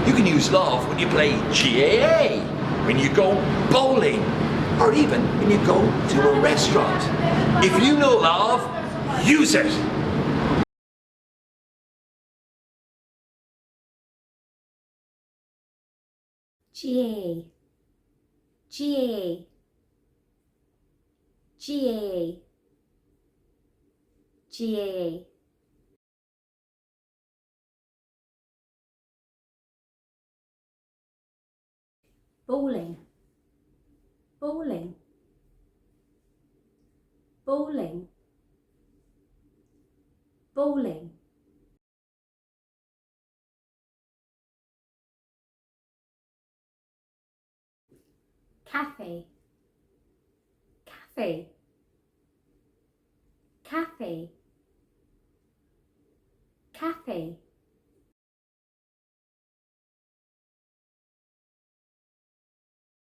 You can use Lámh when you play GAA, when you go bowling, or even when you go to a restaurant. If you know Lámh, use it. GAA, GAA, GAA, GAA. Bowling, bowling, bowling, bowling. CAFÉ, CAFÉ, CAFÉ, CAFÉ.